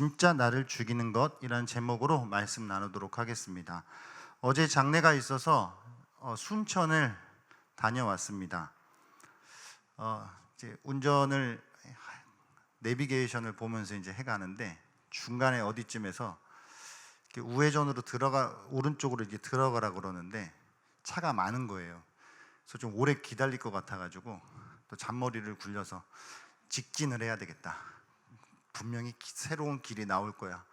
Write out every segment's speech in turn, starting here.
진짜 나를 죽이는 것이라는 제목으로 말씀 나누도록 하겠습니다. 어제 장례가 있어서 순천을 다녀왔습니다. 이제 운전을 내비게이션을 보면서 이제 해가는데 중간에 어디쯤에서 이렇게 우회전으로 오른쪽으로 이렇게 들어가라 그러는데 차가 많은 거예요. 그래서 좀 오래 기다릴 것 같아가지고 또 잔머리를 굴려서 직진을 해야 되겠다. 분명히 새로운 길이 나올 거야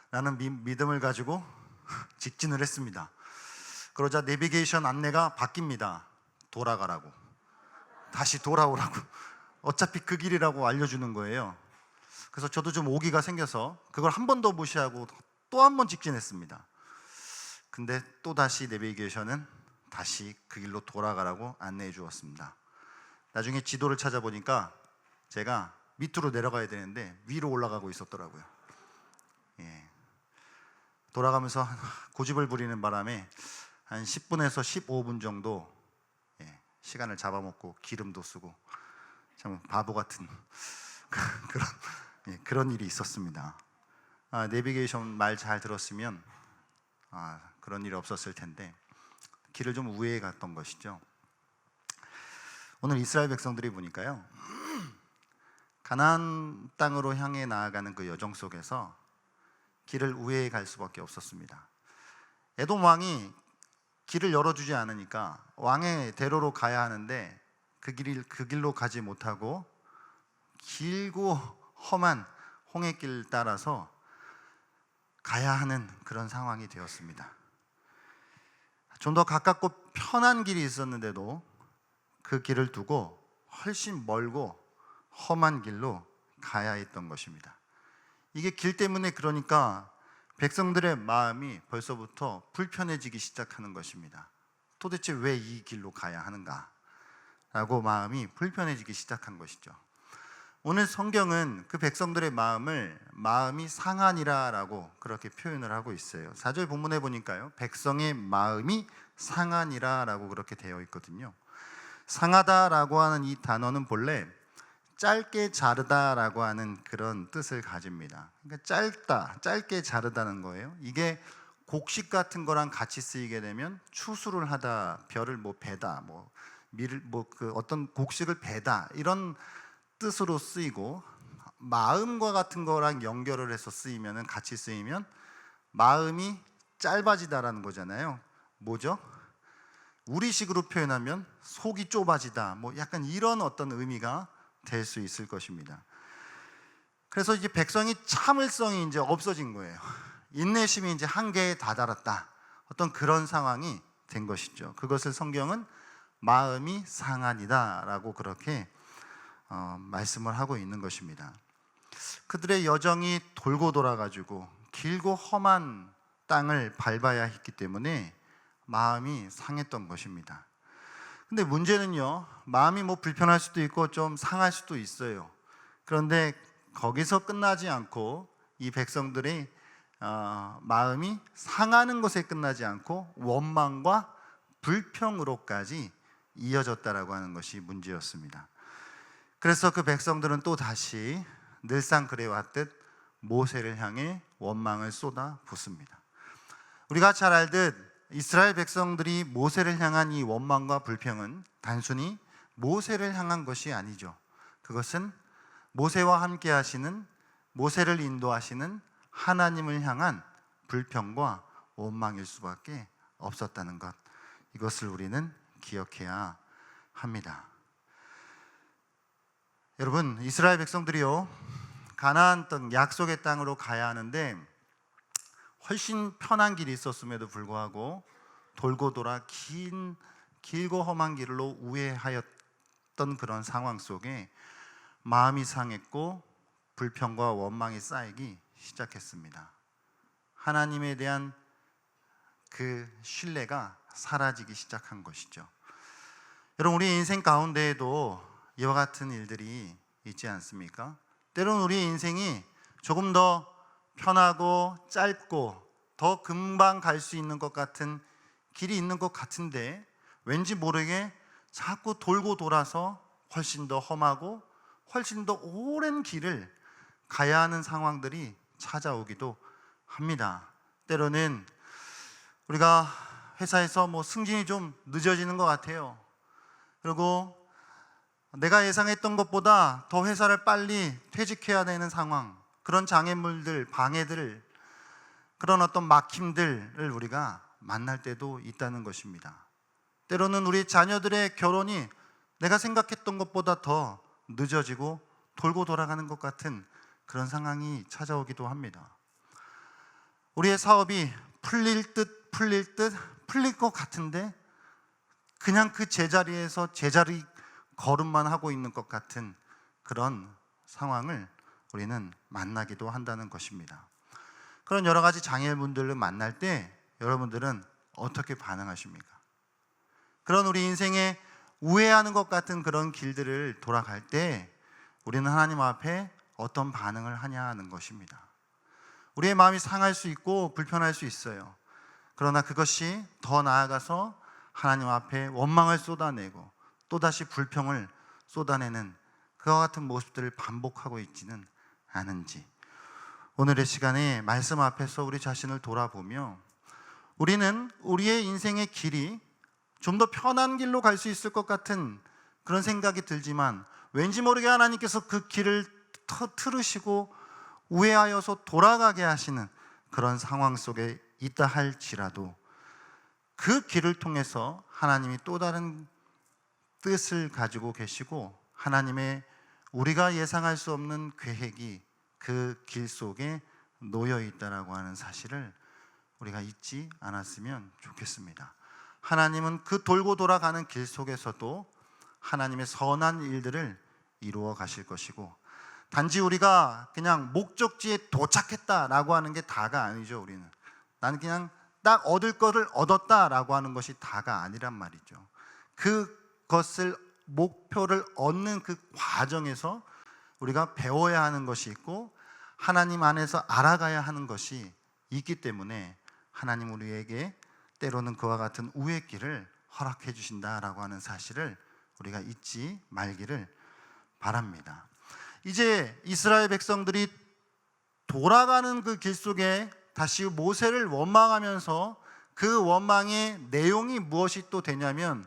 라는 믿음을 가지고 직진을 했습니다. 그러자 내비게이션 안내가 바뀝니다. 돌아가라고, 다시 돌아오라고. 어차피 그 길이라고 알려주는 거예요. 그래서 저도 좀 오기가 생겨서 그걸 한 번 더 무시하고 또 한 번 직진했습니다. 근데 또 다시 내비게이션은 다시 그 길로 돌아가라고 안내해 주었습니다. 나중에 지도를 찾아보니까 제가 밑으로 내려가야 되는데 위로 올라가고 있었더라고요. 돌아가면서 고집을 부리는 바람에 한 10분에서 15분 정도 시간을 잡아먹고 기름도 쓰고 참 바보 같은 그런 일이 있었습니다. 내비게이션 말 잘 들었으면 그런 일이 없었을 텐데 길을 좀 우회해 갔던 것이죠. 오늘 이스라엘 백성들이 보니까요, 가나안 땅으로 향해 나아가는 그 여정 속에서 길을 우회해 갈 수밖에 없었습니다. 에돔 왕이 길을 열어주지 않으니까 왕의 대로로 가야 하는데 그 길로 가지 못하고 길고 험한 홍해길 따라서 가야 하는 그런 상황이 되었습니다. 좀 더 가깝고 편한 길이 있었는데도 그 길을 두고 훨씬 멀고 험한 길로 가야 했던 것입니다. 이게 길 때문에 그러니까 백성들의 마음이 벌써부터 불편해지기 시작하는 것입니다. 도대체 왜 이 길로 가야 하는가? 라고 마음이 불편해지기 시작한 것이죠. 오늘 성경은 그 백성들의 마음이 상하니라 라고 그렇게 표현을 하고 있어요. 4절 본문에 보니까요, 백성의 마음이 상하니라 라고 그렇게 되어 있거든요. 상하다 라고 하는 이 단어는 본래 짧게 자르다 라고 하는 그런 뜻을 가집니다. 그러니까 짧게 자르다는 거예요. 이게 곡식 같은 거랑 같이 쓰이게 되면 추수를 하다, 벼를 베다, 어떤 곡식을 베다, 이런 뜻으로 쓰이고, 마음과 같은 거랑 연결을 해서 쓰이면, 같이 쓰이면 마음이 짧아지다라는 거잖아요. 뭐죠? 우리식으로 표현하면 속이 좁아지다, 약간 이런 어떤 의미가 될 수 있을 것입니다. 그래서 이제 백성이 참을성이 이제 없어진 거예요. 인내심이 이제 한계에 다다랐다, 어떤 그런 상황이 된 것이죠. 그것을 성경은 마음이 상하니다 라고 그렇게 말씀을 하고 있는 것입니다. 그들의 여정이 돌고 돌아가지고 길고 험한 땅을 밟아야 했기 때문에 마음이 상했던 것입니다. 근데 문제는요, 마음이 불편할 수도 있고 좀 상할 수도 있어요. 그런데 거기서 끝나지 않고 이 백성들의 마음이 상하는 것에 끝나지 않고 원망과 불평으로까지 이어졌다라고 하는 것이 문제였습니다. 그래서 그 백성들은 또 다시 늘상 그래왔듯 모세를 향해 원망을 쏟아 붓습니다. 우리가 잘 알듯 이스라엘 백성들이 모세를 향한 이 원망과 불평은 단순히 모세를 향한 것이 아니죠. 그것은 모세와 함께 하시는, 모세를 인도하시는 하나님을 향한 불평과 원망일 수밖에 없었다는 것, 이것을 우리는 기억해야 합니다. 여러분, 이스라엘 백성들이요, 가나안 땅, 약속의 땅으로 가야 하는데 훨씬 편한 길이 있었음에도 불구하고 돌고 돌아 길고 험한 길로 우회하였던 그런 상황 속에 마음이 상했고 불평과 원망이 쌓이기 시작했습니다. 하나님에 대한 그 신뢰가 사라지기 시작한 것이죠. 여러분, 우리 인생 가운데에도 이와 같은 일들이 있지 않습니까? 때로는 우리의 인생이 조금 더 편하고 짧고 더 금방 갈 수 있는 것 같은 길이 있는 것 같은데 왠지 모르게 자꾸 돌고 돌아서 훨씬 더 험하고 훨씬 더 오랜 길을 가야 하는 상황들이 찾아오기도 합니다. 때로는 우리가 회사에서 승진이 좀 늦어지는 것 같아요. 그리고 내가 예상했던 것보다 더 회사를 빨리 퇴직해야 되는 상황, 그런 장애물들, 방해들, 그런 어떤 막힘들을 우리가 만날 때도 있다는 것입니다. 때로는 우리 자녀들의 결혼이 내가 생각했던 것보다 더 늦어지고 돌고 돌아가는 것 같은 그런 상황이 찾아오기도 합니다. 우리의 사업이 풀릴 풀릴 것 같은데 그냥 그 제자리에서 제자리 걸음만 하고 있는 것 같은 그런 상황을 우리는 만나기도 한다는 것입니다. 그런 여러 가지 장애물들을 만날 때 여러분들은 어떻게 반응하십니까? 그런 우리 인생에 우회하는 것 같은 그런 길들을 돌아갈 때 우리는 하나님 앞에 어떤 반응을 하냐 하는 것입니다. 우리의 마음이 상할 수 있고 불편할 수 있어요. 그러나 그것이 더 나아가서 하나님 앞에 원망을 쏟아내고 또다시 불평을 쏟아내는 그와 같은 모습들을 반복하고 있지는 않은지, 오늘의 시간에 말씀 앞에서 우리 자신을 돌아보며 우리는 우리의 인생의 길이 좀 더 편한 길로 갈 수 있을 것 같은 그런 생각이 들지만 왠지 모르게 하나님께서 그 길을 틀으시고 우회하여서 돌아가게 하시는 그런 상황 속에 있다 할지라도 그 길을 통해서 하나님이 또 다른 뜻을 가지고 계시고 하나님의 우리가 예상할 수 없는 계획이 그 길 속에 놓여 있다라고 하는 사실을 우리가 잊지 않았으면 좋겠습니다. 하나님은 그 돌고 돌아가는 길 속에서도 하나님의 선한 일들을 이루어 가실 것이고, 단지 우리가 그냥 목적지에 도착했다라고 하는 게 다가 아니죠. 우리는 나는 그냥 딱 얻을 거를 얻었다라고 하는 것이 다가 아니란 말이죠. 그것을 목표를 얻는 그 과정에서 우리가 배워야 하는 것이 있고 하나님 안에서 알아가야 하는 것이 있기 때문에 하나님 우리에게 때로는 그와 같은 우의 길을 허락해 주신다라고 하는 사실을 우리가 잊지 말기를 바랍니다. 이제 이스라엘 백성들이 돌아가는 그 길 속에 다시 모세를 원망하면서 그 원망의 내용이 무엇이 또 되냐면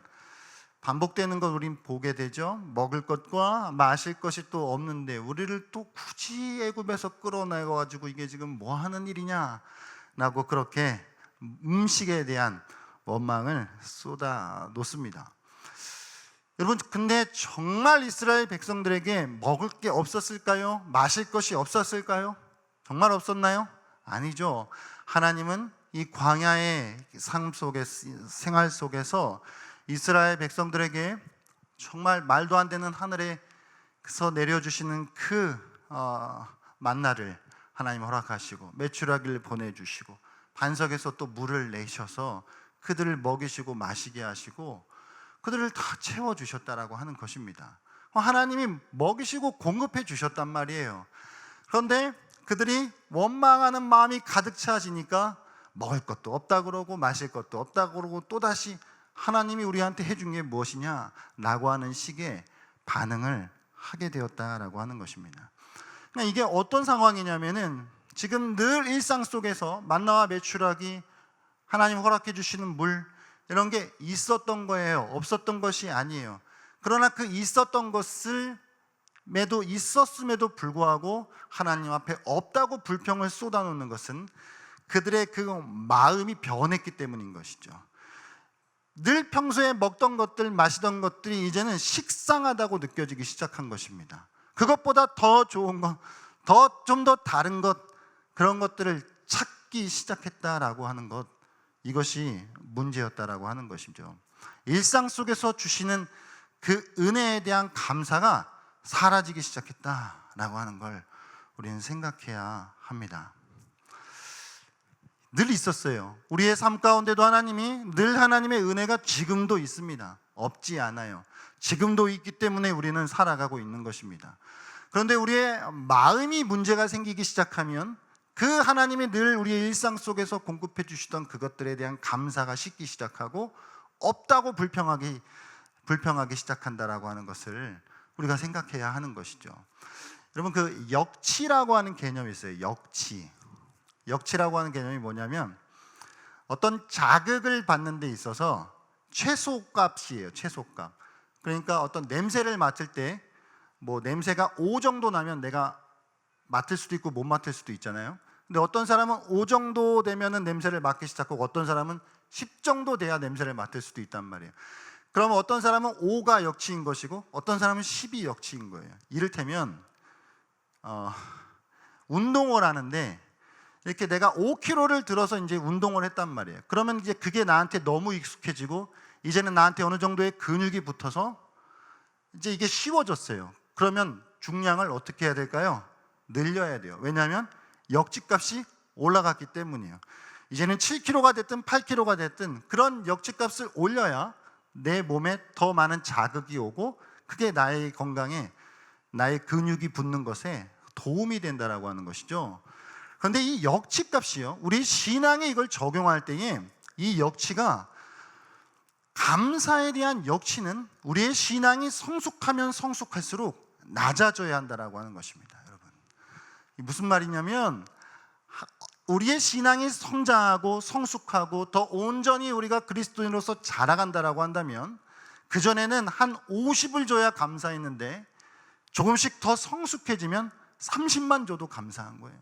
반복되는 걸 우린 보게 되죠. 먹을 것과 마실 것이 또 없는데 우리를 또 굳이 애굽에서 끌어내고 가지고 이게 지금 뭐 하는 일이냐 라고 그렇게 음식에 대한 원망을 쏟아 놓습니다. 여러분, 근데 정말 이스라엘 백성들에게 먹을 게 없었을까요? 마실 것이 없었을까요? 정말 없었나요? 아니죠. 하나님은 이 광야의 삶 속에, 생활 속에서 이스라엘 백성들에게 정말 말도 안 되는 하늘에서 내려주시는 그 만나를 하나님 허락하시고 메추라기를 보내주시고 반석에서 또 물을 내셔서 그들을 먹이시고 마시게 하시고 그들을 다 채워주셨다라고 하는 것입니다. 하나님이 먹이시고 공급해 주셨단 말이에요. 그런데 그들이 원망하는 마음이 가득 차지니까 먹을 것도 없다 그러고 마실 것도 없다 그러고 또다시 하나님이 우리한테 해준 게 무엇이냐라고 하는 식의 반응을 하게 되었다라고 하는 것입니다. 그러니까 이게 어떤 상황이냐면은 지금 늘 일상 속에서 만나와 메추라기, 하나님 허락해 주시는 물 이런 게 있었던 거예요. 없었던 것이 아니에요. 그러나 그 있었던 것을 있었음에도 불구하고 하나님 앞에 없다고 불평을 쏟아놓는 것은 그들의 그 마음이 변했기 때문인 것이죠. 늘 평소에 먹던 것들, 마시던 것들이 이제는 식상하다고 느껴지기 시작한 것입니다. 그것보다 더 좋은 것, 좀 더 다른 것, 그런 것들을 찾기 시작했다라고 하는 것, 이것이 문제였다라고 하는 것이죠. 일상 속에서 주시는 그 은혜에 대한 감사가 사라지기 시작했다라고 하는 걸 우리는 생각해야 합니다. 늘 있었어요. 우리의 삶 가운데도 하나님이 늘 하나님의 은혜가 지금도 있습니다. 없지 않아요. 지금도 있기 때문에 우리는 살아가고 있는 것입니다. 그런데 우리의 마음이 문제가 생기기 시작하면 그 하나님이 늘 우리의 일상 속에서 공급해 주시던 그것들에 대한 감사가 식기 시작하고 없다고 불평하기 시작한다라고 하는 것을 우리가 생각해야 하는 것이죠. 여러분 그 역치라고 하는 개념이 있어요. 역치라고 하는 개념이 뭐냐면 어떤 자극을 받는 데 있어서 최소값이에요. 최소값. 그러니까 어떤 냄새를 맡을 때 뭐 냄새가 5 정도 나면 내가 맡을 수도 있고 못 맡을 수도 있잖아요. 근데 어떤 사람은 5 정도 되면은 냄새를 맡기 시작하고 어떤 사람은 10 정도 돼야 냄새를 맡을 수도 있단 말이에요. 그러면 어떤 사람은 5가 역치인 것이고 어떤 사람은 10이 역치인 거예요. 이를테면 운동을 하는데 이렇게 내가 5kg를 들어서 이제 운동을 했단 말이에요. 그러면 이제 그게 나한테 너무 익숙해지고 이제는 나한테 어느 정도의 근육이 붙어서 이제 이게 쉬워졌어요. 그러면 중량을 어떻게 해야 될까요? 늘려야 돼요. 왜냐하면 역치값이 올라갔기 때문이에요. 이제는 7kg가 됐든 8kg가 됐든 그런 역치값을 올려야 내 몸에 더 많은 자극이 오고 그게 나의 건강에 나의 근육이 붙는 것에 도움이 된다라고 하는 것이죠. 그런데 이 역치값이요, 우리 신앙에 이걸 적용할 때에 이 역치가 감사에 대한 역치는 우리의 신앙이 성숙하면 성숙할수록 낮아져야 한다라고 하는 것입니다. 여러분, 무슨 말이냐면 우리의 신앙이 성장하고 성숙하고 더 온전히 우리가 그리스도인으로서 자라간다라고 한다면 그전에는 한 50을 줘야 감사했는데 조금씩 더 성숙해지면 30만 줘도 감사한 거예요.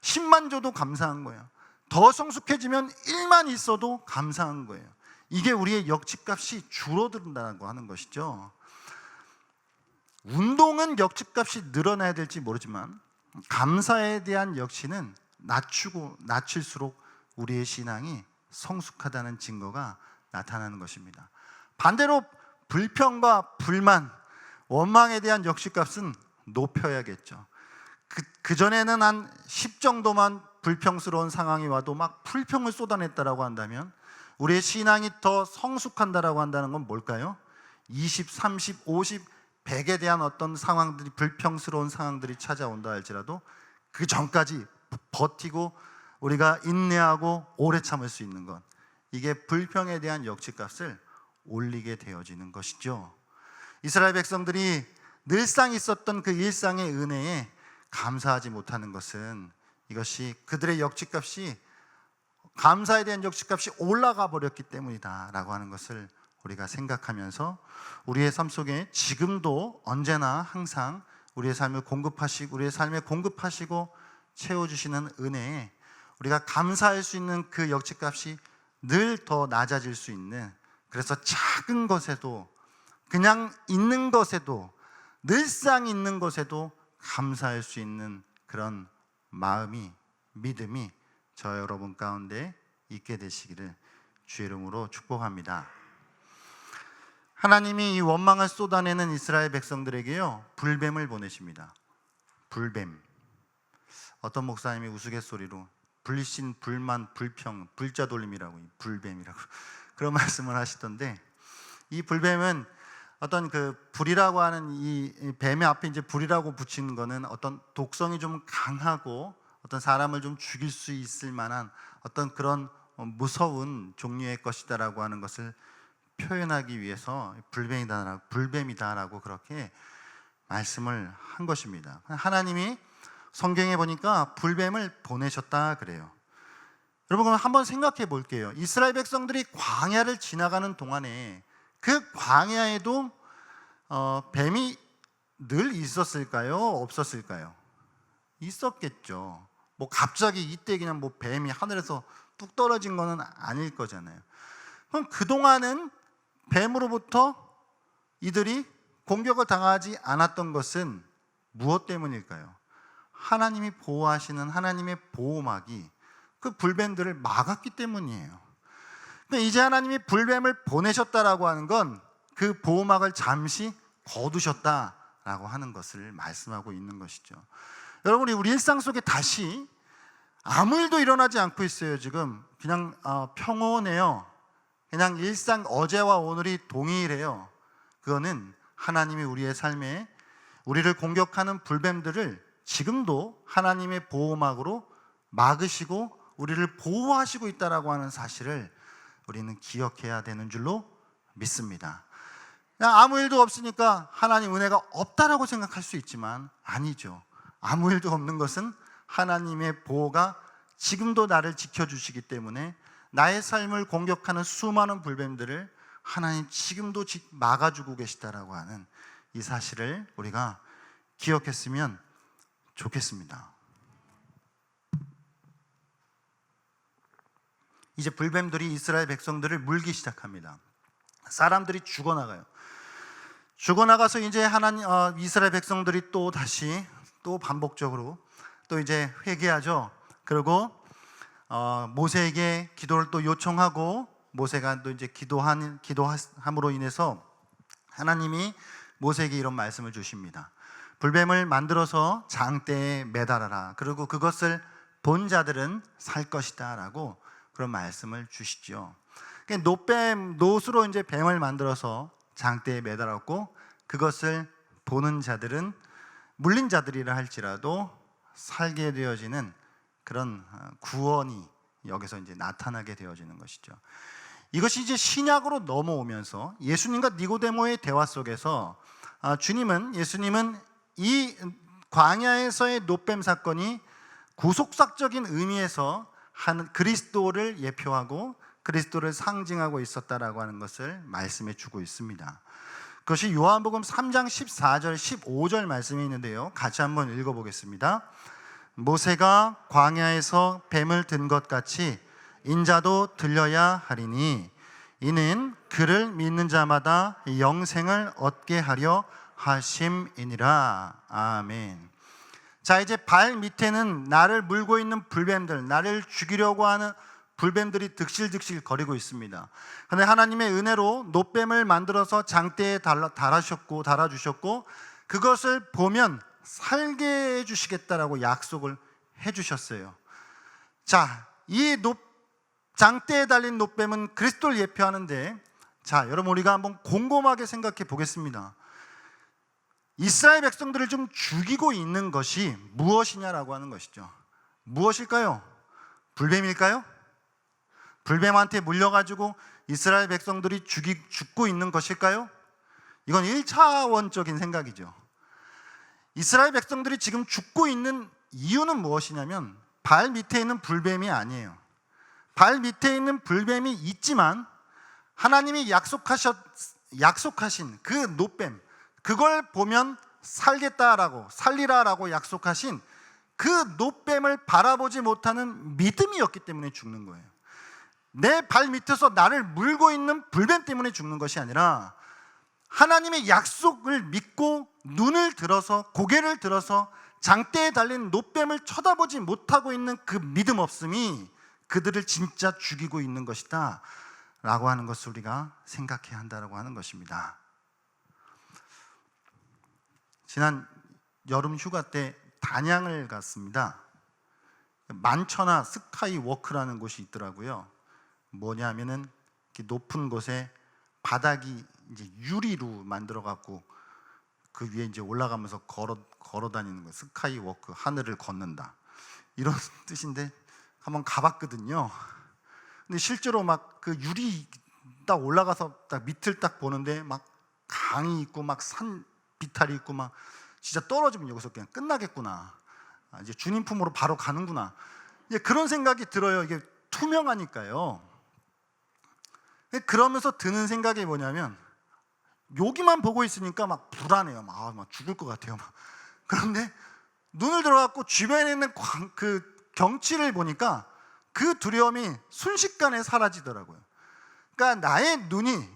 10만 줘도 감사한 거예요. 더 성숙해지면 1만 있어도 감사한 거예요. 이게 우리의 역치값이 줄어든다고 하는 것이죠. 운동은 역치값이 늘어나야 될지 모르지만 감사에 대한 역치는 낮출수록 우리의 신앙이 성숙하다는 증거가 나타나는 것입니다. 반대로 불평과 불만, 원망에 대한 역치값은 높여야겠죠. 그전에는 한 10 정도만 불평스러운 상황이 와도 막 불평을 쏟아냈다라고 한다면 우리의 신앙이 더 성숙한다라고 한다는 건 뭘까요? 20, 30, 50, 100에 대한 어떤 상황들이, 불평스러운 상황들이 찾아온다 할지라도 그 전까지 버티고 우리가 인내하고 오래 참을 수 있는 것, 이게 불평에 대한 역치값을 올리게 되어지는 것이죠. 이스라엘 백성들이 늘상 있었던 그 일상의 은혜에 감사하지 못하는 것은 이것이 그들의 역치값이, 감사에 대한 역치값이 올라가 버렸기 때문이다 라고 하는 것을 우리가 생각하면서 우리의 삶 속에 지금도 언제나 항상 우리의 삶을 공급하시고 우리의 삶에 공급하시고 채워주시는 은혜에 우리가 감사할 수 있는 그 역치값이 늘 더 낮아질 수 있는, 그래서 작은 것에도, 그냥 있는 것에도, 늘상 있는 것에도 감사할 수 있는 그런 마음이, 믿음이 저 여러분 가운데 있게 되시기를 주의 이름으로 축복합니다. 하나님이 이 원망을 쏟아내는 이스라엘 백성들에게요, 불뱀을 보내십니다. 불뱀. 어떤 목사님이 우스갯소리로 불신, 불만, 불평, 불자돌림이라고, 불뱀이라고 그런 말씀을 하시던데, 이 불뱀은 어떤 그 불이라고 하는 이 뱀의 앞에 이제 불이라고 붙이는 거는 어떤 독성이 좀 강하고 어떤 사람을 좀 죽일 수 있을 만한 어떤 그런 무서운 종류의 것이다라고 하는 것을 표현하기 위해서 불뱀이다라고 그렇게 말씀을 한 것입니다. 하나님이 성경에 보니까 불뱀을 보내셨다 그래요. 여러분, 한번 생각해 볼게요. 이스라엘 백성들이 광야를 지나가는 동안에 그 광야에도 뱀이 늘 있었을까요? 없었을까요? 있었겠죠. 뭐 갑자기 이때 그냥 뭐 뱀이 하늘에서 뚝 떨어진 거는 아닐 거잖아요. 그럼 그동안은 뱀으로부터 이들이 공격을 당하지 않았던 것은 무엇 때문일까요? 하나님이 보호하시는 하나님의 보호막이 그 불뱀들을 막았기 때문이에요. 이제 하나님이 불뱀을 보내셨다라고 하는 건 그 보호막을 잠시 거두셨다라고 하는 것을 말씀하고 있는 것이죠. 여러분, 우리 일상 속에 다시 아무 일도 일어나지 않고 있어요. 지금 그냥 평온해요. 그냥 일상, 어제와 오늘이 동일해요. 그거는 하나님이 우리의 삶에 우리를 공격하는 불뱀들을 지금도 하나님의 보호막으로 막으시고 우리를 보호하시고 있다라고 하는 사실을 우리는 기억해야 되는 줄로 믿습니다. 그냥 아무 일도 없으니까 하나님 은혜가 없다라고 생각할 수 있지만 아니죠. 아무 일도 없는 것은 하나님의 보호가 지금도 나를 지켜주시기 때문에 나의 삶을 공격하는 수많은 불뱀들을 하나님 지금도 막아주고 계시다라고 하는 이 사실을 우리가 기억했으면 좋겠습니다. 이제 불뱀들이 이스라엘 백성들을 물기 시작합니다. 사람들이 죽어나가요. 죽어나가서 이제 하나님 이스라엘 백성들이 또 다시 또 반복적으로 또 이제 회개하죠. 그리고 모세에게 기도를 또 요청하고 모세가 또 이제 기도함으로 인해서 하나님이 모세에게 이런 말씀을 주십니다. 불뱀을 만들어서 장대에 매달아라. 그리고 그것을 본 자들은 살 것이다 라고 그런 말씀을 주시죠. 노스로 이제 뱀을 만들어서 장대에 매달았고 그것을 보는 자들은 물린 자들이라 할지라도 살게 되어지는 그런 구원이 여기서 이제 나타나게 되어지는 것이죠. 이것이 이제 신약으로 넘어오면서 예수님과 니고데모의 대화 속에서 예수님은 이 광야에서의 노뱀 사건이 구속사적인 의미에서 그리스도를 예표하고 그리스도를 상징하고 있었다라고 하는 것을 말씀해 주고 있습니다. 그것이 요한복음 3장 14절 15절 말씀이 있는데요, 같이 한번 읽어보겠습니다. 모세가 광야에서 뱀을 든 것 같이 인자도 들려야 하리니 이는 그를 믿는 자마다 영생을 얻게 하려 하심이니라. 아멘. 자, 이제 발 밑에는 나를 물고 있는 불뱀들, 나를 죽이려고 하는 불뱀들이 득실득실 거리고 있습니다. 그런데 하나님의 은혜로 노뱀을 만들어서 장대에 달아주셨고 그것을 보면 살게 해주시겠다라고 약속을 해주셨어요. 자, 이 장대에 달린 노뱀은 그리스도를 예표하는데, 자, 여러분 우리가 한번 곰곰하게 생각해 보겠습니다. 이스라엘 백성들을 좀 죽이고 있는 것이 무엇이냐라고 하는 것이죠. 무엇일까요? 불뱀일까요? 불뱀한테 물려가지고 이스라엘 백성들이 죽고 있는 것일까요? 이건 1차원적인 생각이죠. 이스라엘 백성들이 지금 죽고 있는 이유는 무엇이냐면 발 밑에 있는 불뱀이 아니에요. 발 밑에 있는 불뱀이 있지만 하나님이 약속하신 그 노뱀, 그걸 보면 살리라라고 약속하신 그 노뱀을 바라보지 못하는 믿음이었기 때문에 죽는 거예요. 내 발 밑에서 나를 물고 있는 불뱀 때문에 죽는 것이 아니라 하나님의 약속을 믿고 고개를 들어서 장대에 달린 노뱀을 쳐다보지 못하고 있는 그 믿음 없음이 그들을 진짜 죽이고 있는 것이다 라고 하는 것을 우리가 생각해야 한다고 하는 것입니다. 지난 여름 휴가 때 단양을 갔습니다. 만천하 스카이워크라는 곳이 있더라고요. 뭐냐면은 높은 곳에 바닥이 이제 유리로 만들어 갖고 그 위에 이제 올라가면서 걸어 다니는 거예요. 스카이워크, 하늘을 걷는다, 이런 뜻인데 한번 가봤거든요. 근데 실제로 막 그 유리 딱 올라가서 딱 밑을 딱 보는데 막 강이 있고 막 산 비탈이 있고 막 진짜 떨어지면 여기서 그냥 끝나겠구나. 이제 주님 품으로 바로 가는구나. 이제 그런 생각이 들어요. 이게 투명하니까요. 그러면서 드는 생각이 뭐냐면 여기만 보고 있으니까 막 불안해요. 막 죽을 것 같아요. 그런데 눈을 들어갖고 주변에 있는 그 경치를 보니까 그 두려움이 순식간에 사라지더라고요. 그러니까 나의 눈이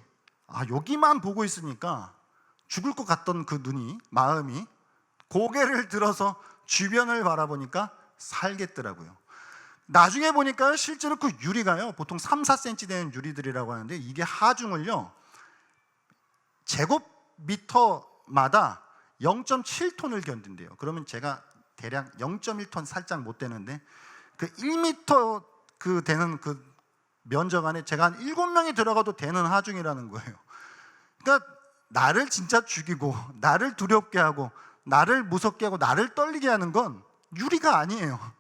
여기만 보고 있으니까 죽을 것 같던 그 마음이 고개를 들어서 주변을 바라보니까 살겠더라고요. 나중에 보니까 실제로 그 유리가요, 보통 3, 4cm 되는 유리들이라고 하는데 이게 하중을요 제곱미터마다 0.7톤을 견딘대요. 그러면 제가 대략 0.1톤 살짝 못 되는데 그 1m 그 되는 그 면적 안에 제가 한 7명이 들어가도 되는 하중이라는 거예요. 그러니까 나를 진짜 죽이고 나를 두렵게 하고 나를 무섭게 하고 나를 떨리게 하는 건 유리가 아니에요.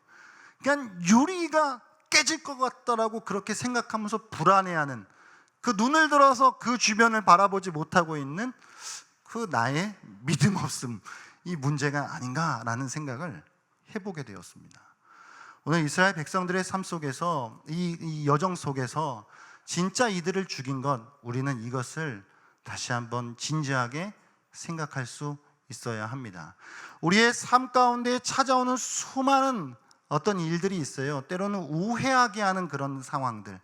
그냥 유리가 깨질 것 같다라고 그렇게 생각하면서 불안해하는, 그 눈을 들어서 그 주변을 바라보지 못하고 있는 그 나의 믿음 없음, 이 문제가 아닌가라는 생각을 해보게 되었습니다. 오늘 이스라엘 백성들의 삶 속에서 이 여정 속에서 진짜 이들을 죽인 것, 우리는 이것을 다시 한번 진지하게 생각할 수 있어야 합니다. 우리의 삶 가운데 찾아오는 수많은 어떤 일들이 있어요. 때로는 우회하게 하는 그런 상황들,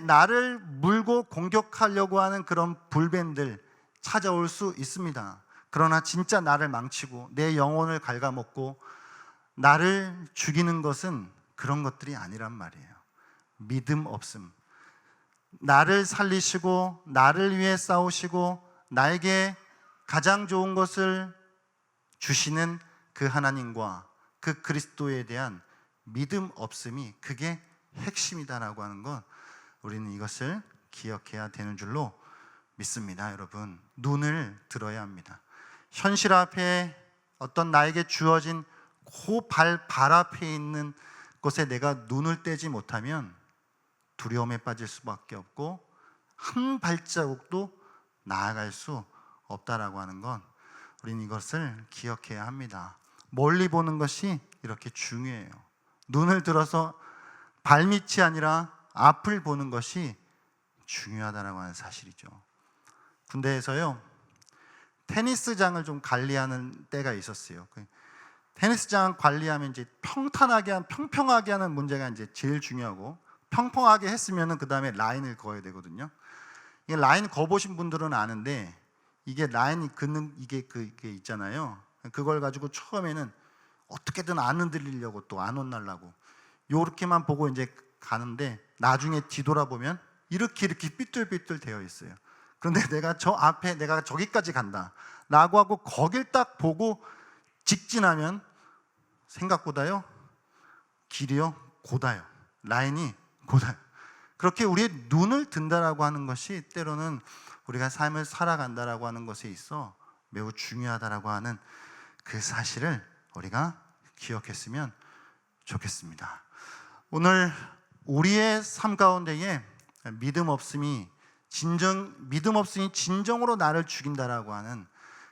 나를 물고 공격하려고 하는 그런 불변들 찾아올 수 있습니다. 그러나 진짜 나를 망치고 내 영혼을 갉아먹고 나를 죽이는 것은 그런 것들이 아니란 말이에요. 믿음 없음, 나를 살리시고 나를 위해 싸우시고 나에게 가장 좋은 것을 주시는 그 하나님과 그 그리스도에 대한 믿음 없음이 그게 핵심이다라고 하는 것, 우리는 이것을 기억해야 되는 줄로 믿습니다. 여러분, 눈을 들어야 합니다. 현실 앞에 어떤 나에게 주어진 그 발 앞에 있는 곳에 내가 눈을 떼지 못하면 두려움에 빠질 수밖에 없고 한 발자국도 나아갈 수 없다라고 하는 건, 우리는 이것을 기억해야 합니다. 멀리 보는 것이 이렇게 중요해요. 눈을 들어서 발밑이 아니라 앞을 보는 것이 중요하다라고 하는 사실이죠. 군대에서요, 테니스장을 좀 관리하는 때가 있었어요. 테니스장 관리하면 이제 평평하게 하는 문제가 이제 제일 중요하고, 평평하게 했으면은 그 다음에 라인을 그어야 되거든요. 이게 라인 그어보신 분들은 아는데, 이게 라인이 긋는 그게 있잖아요. 그걸 가지고 처음에는 어떻게든 안 흔들리려고 또 안 혼나려고 요렇게만 보고 이제 가는데, 나중에 뒤돌아보면 이렇게 삐뚤삐뚤 되어 있어요. 그런데 내가 저 앞에 내가 저기까지 간다 라고 하고 거길 딱 보고 직진하면 생각보다요 길이요 고다요, 라인이 고다요. 그렇게 우리의 눈을 든다라고 하는 것이 때로는 우리가 삶을 살아간다라고 하는 것에 있어 매우 중요하다라고 하는 그 사실을 우리가 기억했으면 좋겠습니다. 오늘 우리의 삶 가운데에 믿음 없음이 진정으로 나를 죽인다라고 하는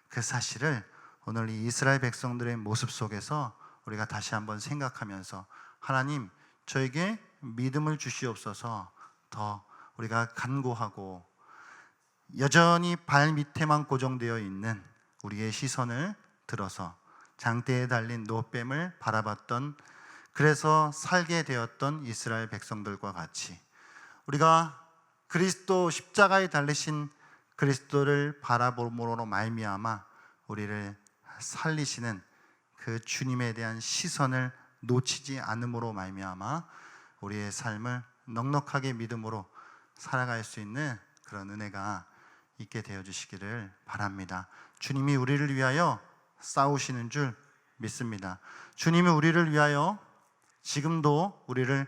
그 사실을 오늘 이 이스라엘 백성들의 모습 속에서 우리가 다시 한번 생각하면서, 하나님 저에게 믿음을 주시옵소서. 더 우리가 간구하고 여전히 발 밑에만 고정되어 있는 우리의 시선을 들어서 장대에 달린 노뱀을 바라봤던, 그래서 살게 되었던 이스라엘 백성들과 같이 우리가 그리스도 십자가에 달리신 그리스도를 바라봄으로 말미암아 우리를 살리시는 그 주님에 대한 시선을 놓치지 않음으로 말미암아 우리의 삶을 넉넉하게 믿음으로 살아갈 수 있는 그런 은혜가 있게 되어 주시기를 바랍니다. 주님이 우리를 위하여 싸우시는 줄 믿습니다. 주님이 우리를 위하여 지금도 우리를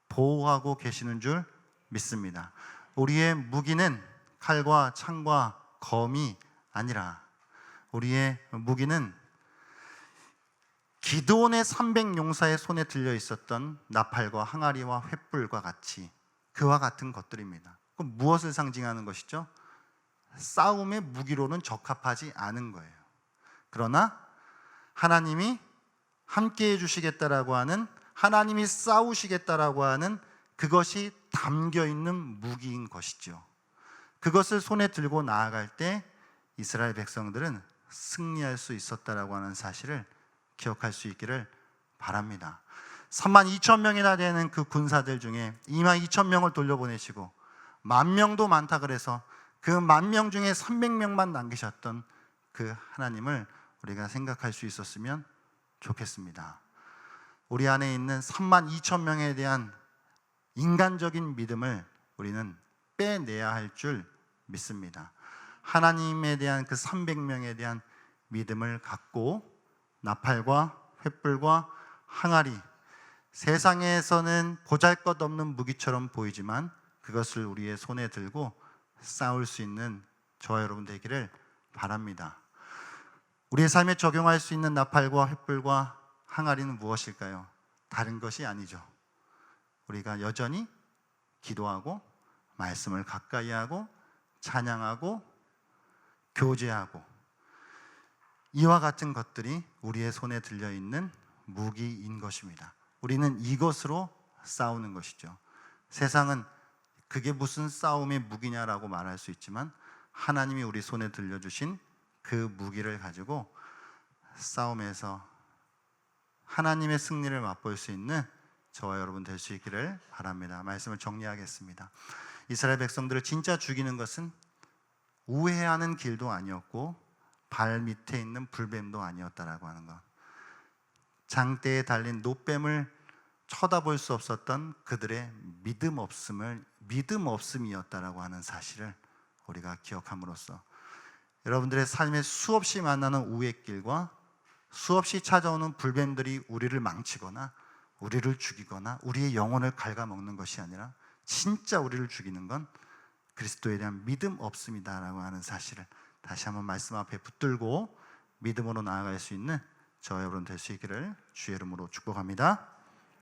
보호하고 계시는 줄 믿습니다. 우리의 무기는 칼과 창과 검이 아니라 우리의 무기는 기드온의 300용사의 손에 들려 있었던 나팔과 항아리와 횃불과 같이 그와 같은 것들입니다. 그럼 무엇을 상징하는 것이죠? 싸움의 무기로는 적합하지 않은 거예요. 그러나 하나님이 함께 해주시겠다라고 하는, 하나님이 싸우시겠다라고 하는 그것이 담겨있는 무기인 것이죠. 그것을 손에 들고 나아갈 때 이스라엘 백성들은 승리할 수 있었다라고 하는 사실을 기억할 수 있기를 바랍니다. 32,000명이나 되는 그 군사들 중에 22,000명을 돌려보내시고 10,000명도 많다 그래서 그 10,000명 중에 300명만 남기셨던 그 하나님을 우리가 생각할 수 있었으면 좋겠습니다. 우리 안에 있는 32,000명에 대한 인간적인 믿음을 우리는 빼내야 할 줄 믿습니다. 하나님에 대한 그 300명에 대한 믿음을 갖고 나팔과 횃불과 항아리, 세상에서는 보잘것없는 무기처럼 보이지만 그것을 우리의 손에 들고 싸울 수 있는 저와 여러분 되기를 바랍니다. 우리의 삶에 적용할 수 있는 나팔과 횃불과 항아리는 무엇일까요? 다른 것이 아니죠. 우리가 여전히 기도하고 말씀을 가까이 하고 찬양하고 교제하고 이와 같은 것들이 우리의 손에 들려 있는 무기인 것입니다. 우리는 이것으로 싸우는 것이죠. 세상은 그게 무슨 싸움의 무기냐라고 말할 수 있지만 하나님이 우리 손에 들려주신 그 무기를 가지고 싸움에서 하나님의 승리를 맛볼 수 있는 저와 여러분 될 수 있기를 바랍니다. 말씀을 정리하겠습니다. 이스라엘 백성들을 진짜 죽이는 것은 우회하는 길도 아니었고 발 밑에 있는 불뱀도 아니었다라고 하는 것. 장대에 달린 노뱀을 쳐다볼 수 없었던 그들의 믿음 없음이었다라고 하는 사실을 우리가 기억함으로써 여러분들의 삶에 수없이 만나는 우회길과 수없이 찾아오는 불뱀들이 우리를 망치거나 우리를 죽이거나 우리의 영혼을 갉아먹는 것이 아니라 진짜 우리를 죽이는 건 그리스도에 대한 믿음 없음이다라고 하는 사실을 다시 한번 말씀 앞에 붙들고 믿음으로 나아갈 수 있는 저와 여러분 될 수 있기를 주의 이름으로 축복합니다.